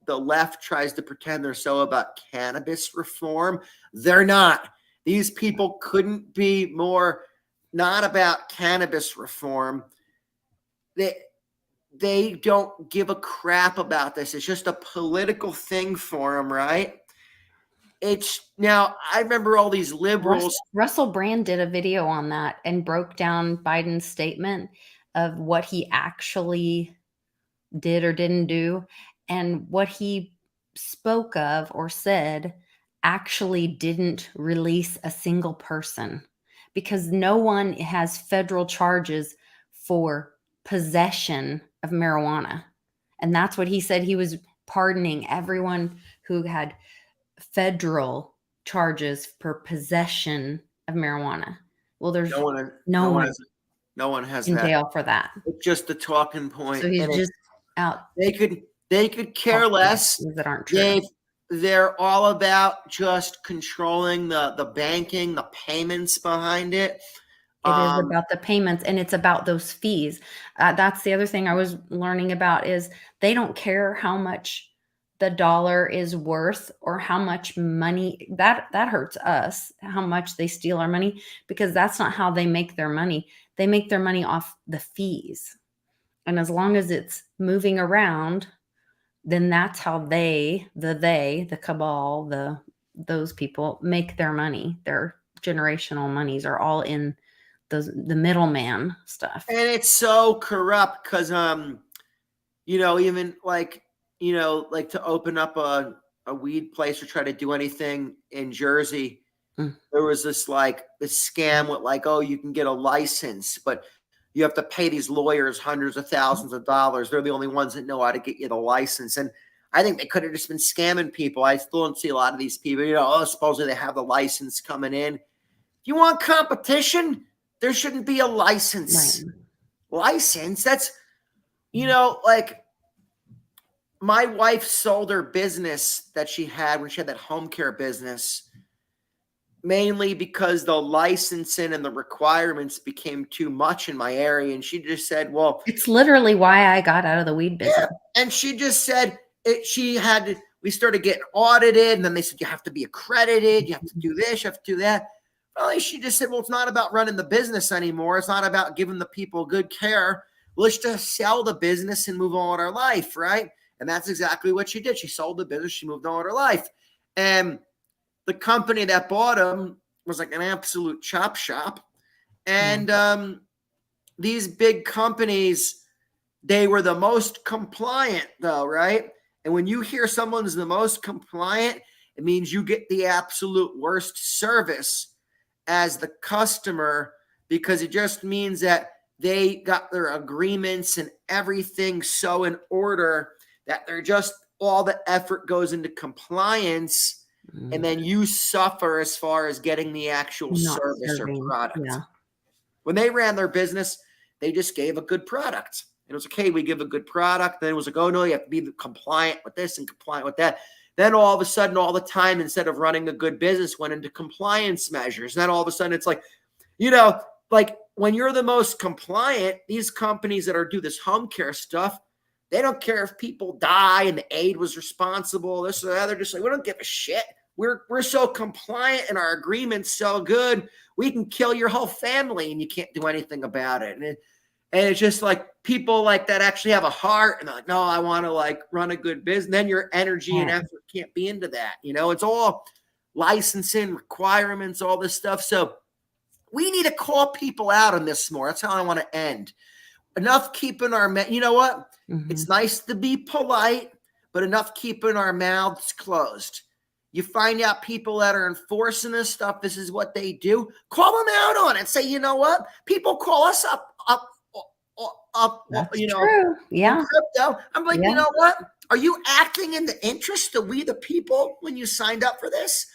the left tries to pretend they're so about cannabis reform. They're not. These people couldn't be more not about cannabis reform. They don't give a crap about this. It's just a political thing for them, right? It's now, I remember all these liberals. Russell Brand did a video on that and broke down Biden's statement of what he actually did or didn't do, and what he spoke of or said actually didn't release a single person, because no one has federal charges for possession of marijuana. And that's what he said. He was pardoning everyone who had federal charges for possession of marijuana. Well, there's no one has in that. jail for that. It's just a talking point. So he's just out. They could care less. That aren't true. They're all about just controlling the banking, the payments behind it. It is about the payments, and it's about those fees. That's the other thing I was learning about, is they don't care how much the dollar is worth or how much money that hurts us, how much they steal our money, because that's not how they make their money. They make their money off the fees. And as long as it's moving around, then that's how the cabal, those people make their money. Their generational monies are all in the middleman stuff. And it's so corrupt because, even like to open up a weed place or try to do anything in Jersey, there was this scam with oh, you can get a license, but you have to pay these lawyers hundreds of thousands of dollars. They're the only ones that know how to get you the license. And I think they could have just been scamming people. I still don't see a lot of these people, supposedly they have the license coming in. If you want competition, there shouldn't be a license. Right. License, that's, my wife sold her business that she had when she had that home care business, mainly because the licensing and the requirements became too much in my area. And she just said, well, it's literally why I got out of the weed business. Yeah. And she just said we started getting audited, and then they said, you have to be accredited. You have to do this, you have to do that. Well, she just said, well, it's not about running the business anymore. It's not about giving the people good care. Let's just sell the business and move on with our life. Right. And that's exactly what she did. She sold the business. She moved on with her life. And the company that bought them was like an absolute chop shop. And these big companies, they were the most compliant though, right? And when you hear someone's the most compliant, it means you get the absolute worst service as the customer, because it just means that they got their agreements and everything so in order that they're just all the effort goes into compliance, and then you suffer as far as getting the actual service or product. Yeah. When they ran their business, they just gave a good product. It was okay, we give a good product. Then it was like, oh no, you have to be compliant with this and compliant with that. Then all of a sudden, all the time, instead of running a good business, went into compliance measures. And then all of a sudden, it's like when you're the most compliant, these companies that do this home care stuff, they don't care if people die and the aid was responsible, this or that. They're just like, we don't give a shit. We're so compliant and our agreement's so good, we can kill your whole family and you can't do anything about it. And it's just like people like that actually have a heart, and they're like, no, I want to run a good business. Then your energy and effort can't be into that. It's all licensing requirements, all this stuff. So we need to call people out on this more. That's how I want to end. Enough keeping our, you know what? It's nice to be polite, but enough keeping our mouths closed. You find out people that are enforcing this stuff, this is what they do. Call them out on it. Say, you know what? People call us up, That's true. Yeah. Crypto. I'm like, you know what? Are you acting in the interest of we the people when you signed up for this?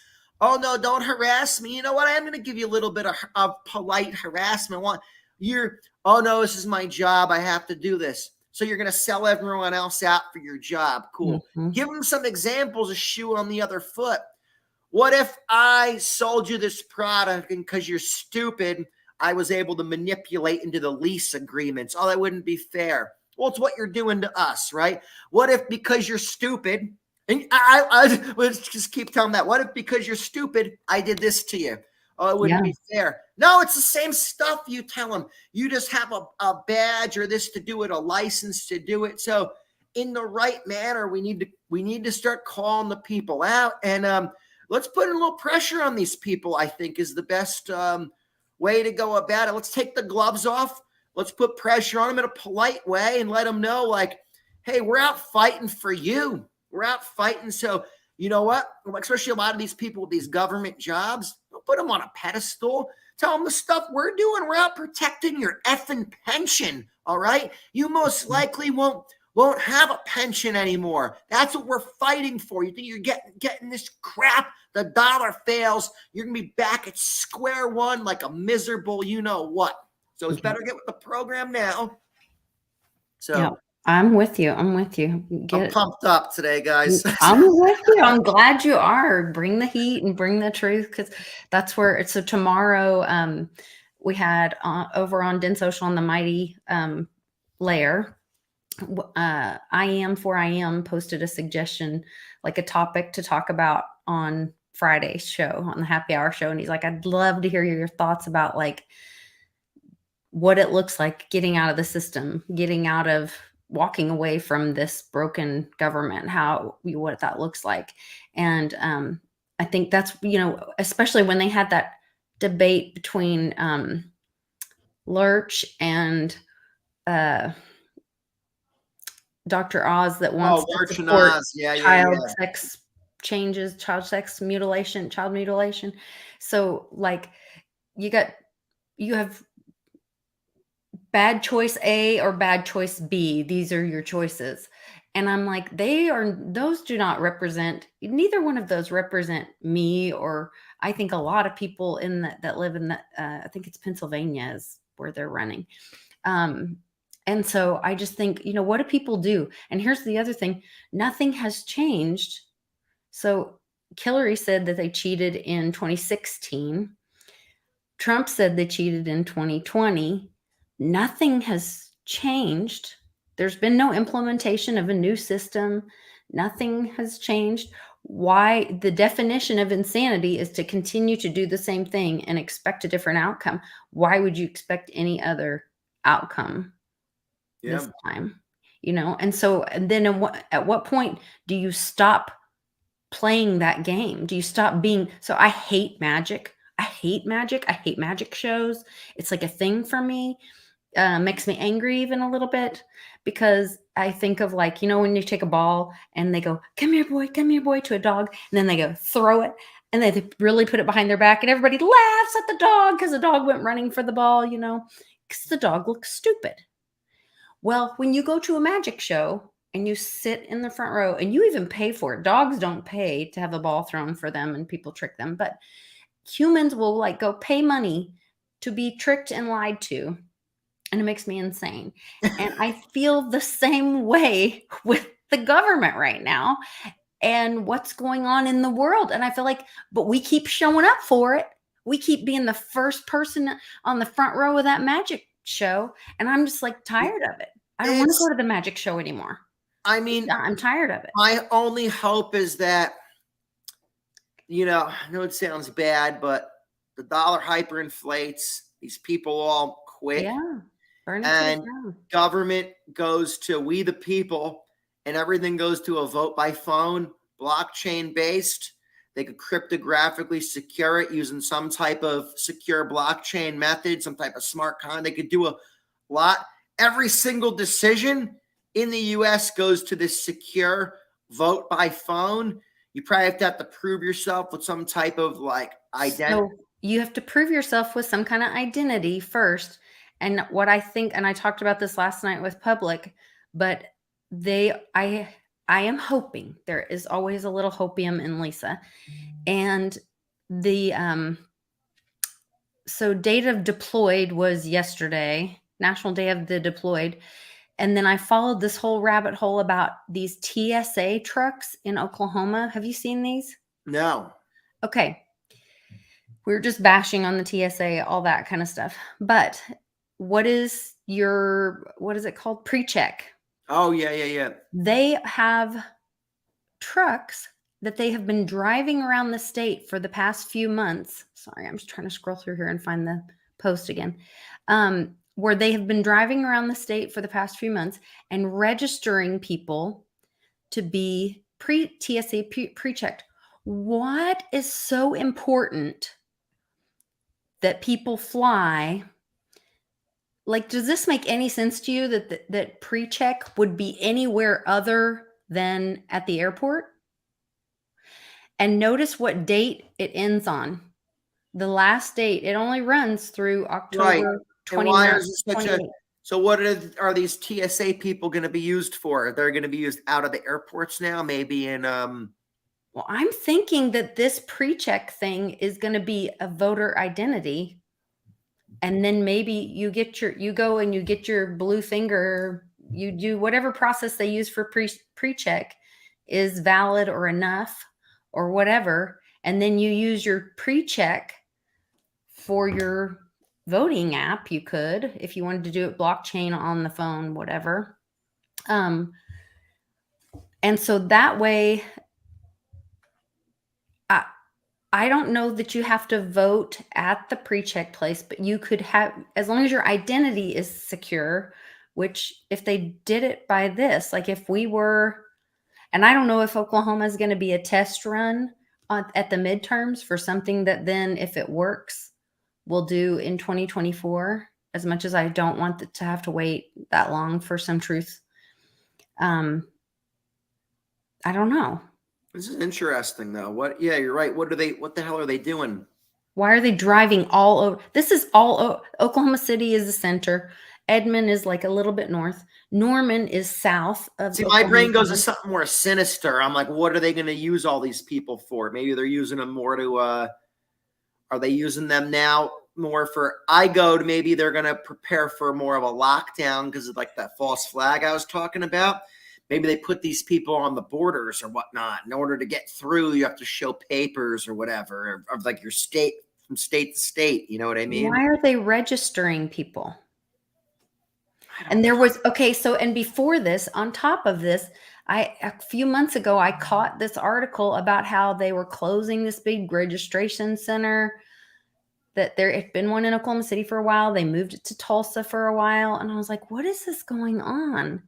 Oh no, don't harass me. You know what? I am going to give you a little bit of polite harassment. Oh no, this is my job. I have to do this. So you're going to sell everyone else out for your job. Cool. Give them some examples of shoe on the other foot. What if I sold you this product and because you're stupid, I was able to manipulate into the lease agreements? Oh, that wouldn't be fair. Well, it's what you're doing to us, right? What if because you're stupid, and I let's just keep telling that. What if because you're stupid, I did this to you? Oh, it wouldn't Yeah. be fair. No, it's the same stuff you tell them. You just have a badge or this to do it, a license to do it. So in the right manner, we need to start calling the people out, and let's put a little pressure on these people, I think, is the best way to go about it. Let's take the gloves off. Let's put pressure on them in a polite way and let them know, like, hey, we're out fighting for you. We're out fighting. So you know what? Especially a lot of these people with these government jobs, don't put them on a pedestal. Tell them the stuff we're doing. We're out protecting your effing pension. All right. You most likely won't have a pension anymore. That's what we're fighting for. You think you're getting this crap? The dollar fails. You're gonna be back at square one like a miserable you know what. So it's better get with the program now. So Yeah, I'm with you. I'm with you. I'm pumped up today, guys. I'm with you. I'm glad you are. Bring the heat and bring the truth, because that's where it's. So tomorrow, we had over on Den Social on the Mighty layer. I am posted a suggestion, like a topic to talk about on Friday's show, on the happy hour show, and he's like, I'd love to hear your thoughts about like what it looks like getting out of the system, getting out of walking away from this broken government, what that looks like. And I think that's, especially when they had that debate between Lurch and Dr. Oz that wants to support child sex changes, child mutilation. So like you have bad choice A or bad choice B. These are your choices. And I'm like, those do not represent, neither one of those represent me, or I think a lot of people that live in I think it's Pennsylvania is where they're running. And so I just think, what do people do? And here's the other thing. Nothing has changed. So Hillary said that they cheated in 2016. Trump said they cheated in 2020. Nothing has changed. There's been no implementation of a new system. Nothing has changed. Why? The definition of insanity is to continue to do the same thing and expect a different outcome. Why would you expect any other outcome this time? And so, and then at what point do you stop playing that game? Do you stop being? So I hate magic. I hate magic shows. It's like a thing for me. Makes me angry even a little bit, because I think of like, when you take a ball and they go, come here, boy, to a dog. And then they go throw it, and they really put it behind their back, and everybody laughs at the dog because the dog went running for the ball, because the dog looks stupid. Well, when you go to a magic show and you sit in the front row and you even pay for it, dogs don't pay to have a ball thrown for them and people trick them, but humans will like go pay money to be tricked and lied to. And it makes me insane. And I feel the same way with the government right now and what's going on in the world. And I feel like, but we keep showing up for it. We keep being the first person on the front row of that magic show. And I'm just like tired of it. I don't want to go to the magic show anymore. I mean, I'm tired of it. My only hope is that, I know it sounds bad, but the dollar hyperinflates. These people all quit. Yeah. And government goes to we the people, and everything goes to a vote by phone, blockchain based. They could cryptographically secure it using some type of secure blockchain method, some type of smart contract. They could do a lot. Every single decision in the US goes to this secure vote by phone. You probably have to prove yourself with some type of like identity. So you have to prove yourself with some kind of identity first. And what I think, and I talked about this last night with Public, but I am hoping, there is always a little hopium in Lisa. And so date of deployed was yesterday, National Day of the Deployed. And then I followed this whole rabbit hole about these TSA trucks in Oklahoma. Have you seen these? No. Okay. We're just bashing on the TSA, all that kind of stuff. But what is it called? Pre-check. Oh, yeah. They have trucks that they have been driving around the state for the past few months. Sorry, I'm just trying to scroll through here and find the post again. Where they have been driving around the state for the past few months and registering people to be TSA pre-checked. What is so important that people fly? Like, does this make any sense to you that pre-check would be anywhere other than at the airport? And notice what date it ends on. The last date, it only runs through October 29th. So what are these TSA people going to be used for? They're going to be used out of the airports now, maybe in Well, I'm thinking that this pre-check thing is going to be a voter identity. And then maybe you go and you get your blue finger, you do whatever process they use for pre-check is valid or enough or whatever. And then you use your pre-check for your voting app. You could, if you wanted to do it blockchain on the phone, whatever. And so that way, I don't know that you have to vote at the pre-check place, but you could have, as long as your identity is secure, which if they did it by this, like if we were, and I don't know if Oklahoma is going to be a test run at the midterms for something that then, if it works, we'll do in 2024, as much as I don't want to have to wait that long for some truth. I don't know. This is interesting, though. Yeah, you're right. What the hell are they doing? Why are they driving all over? This is all Oklahoma City is the center. Edmond is like a little bit north. Norman is south of. See, my brain goes to something more sinister. I'm like, what are they going to use all these people for? Maybe they're using them more to. Are they using them now more for? Maybe they're going to prepare for more of a lockdown because of like that false flag I was talking about. Maybe they put these people on the borders or whatnot. In order to get through, you have to show papers or whatever, of like your state, from state to state. You know what I mean? Why are they registering people? And there was, and before this, on top of this, a few months ago, I caught this article about how they were closing this big registration center, that there had been one in Oklahoma City for a while. They moved it to Tulsa for a while. And I was like, what is this going on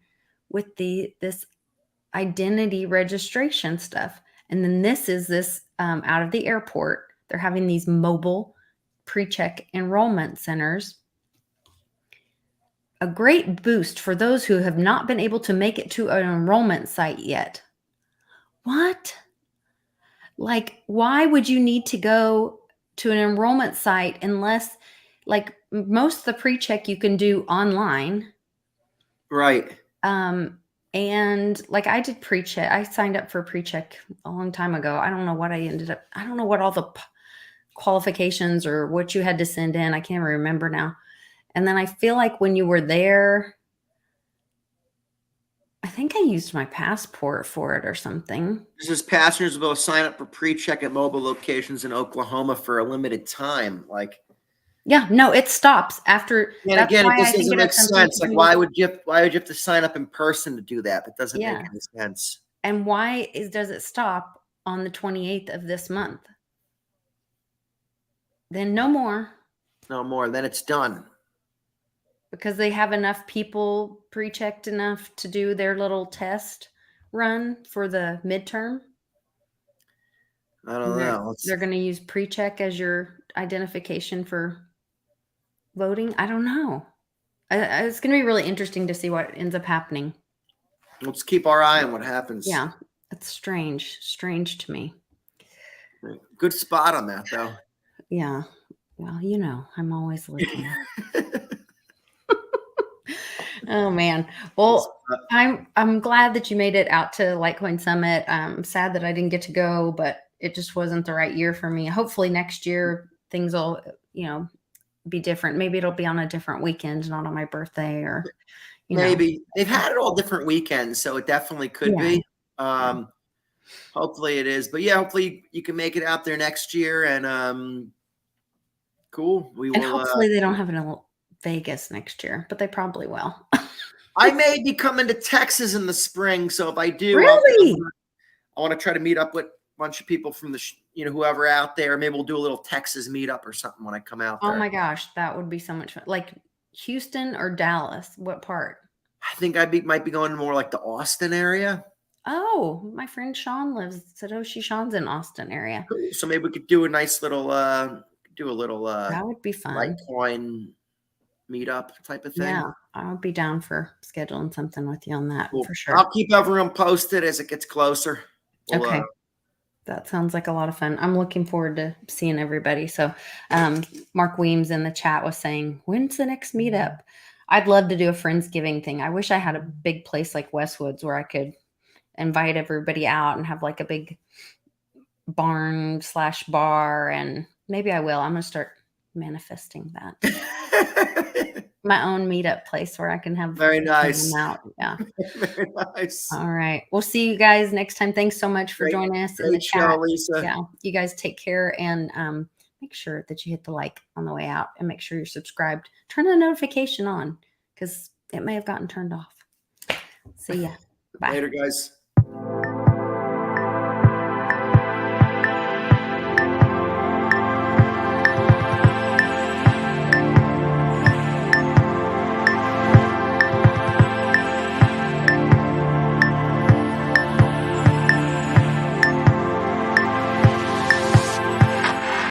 with this identity registration stuff? And then this out of the airport. They're having these mobile pre-check enrollment centers. A great boost for those who have not been able to make it to an enrollment site yet. What? Like, why would you need to go to an enrollment site unless, like, most of the pre-check you can do online? Right. And like I did pre-check. I signed up for pre-check a long time ago. I don't know what I don't know what all the qualifications or what you had to send in. I can't remember now. And then I feel like when you were there, I think I used my passport for it or something. This is passengers will sign up for pre-check at mobile locations in Oklahoma for a limited time. Like, yeah, no, it stops after. And again, it just doesn't make sense. Like, why would you have to sign up in person to do that? That doesn't make any sense. And why does it stop on the 28th of this month? Then no more. No more. Then it's done. Because they have enough people pre-checked enough to do their little test run for the midterm. I don't know. They're going to use pre-check as your identification for voting. I don't know. It's going to be really interesting to see what ends up happening. Let's keep our eye on what happens. Yeah, it's strange to me. Good spot on that, though. Yeah. Well, I'm always looking. Oh man. Well, I'm glad that you made it out to Litecoin Summit. I'm sad that I didn't get to go, but it just wasn't the right year for me. Hopefully next year things will, be different. Maybe it'll be on a different weekend, not on my birthday, or maybe they've had it all different weekends, so it definitely could be. Hopefully it is, but yeah, hopefully you can make it out there next year, and cool. And hopefully they don't have it in Vegas next year, but they probably will. I may be coming to Texas in the spring, so if I do, really, I want to try to meet up with bunch of people from the, whoever out there. Maybe we'll do a little Texas meetup or something when I come out there. Oh my gosh, that would be so much fun. Like Houston or Dallas? What part? I think might be going more like the Austin area. Oh, my friend Sean Satoshi Sean's in Austin area. Cool. So maybe we could do a nice little, That would be fun. Litecoin meetup type of thing. Yeah, I would be down for scheduling something with you on that Cool. for sure. I'll keep everyone posted as it gets closer. Okay. That sounds like a lot of fun. I'm looking forward to seeing everybody. So Mark Weems in the chat was saying, when's the next meetup? I'd love to do a Friendsgiving thing. I wish I had a big place like Westwoods where I could invite everybody out and have like a big barn/bar. And maybe I will. I'm going to start manifesting that. My own meetup place where I can have very nice. Out. Yeah. Very nice. All right. We'll see you guys next time. Thanks so much for joining us in the chat. Lisa. Yeah. You guys take care and make sure that you hit the like on the way out and make sure you're subscribed. Turn the notification on because it may have gotten turned off. See ya. Bye. Later, guys.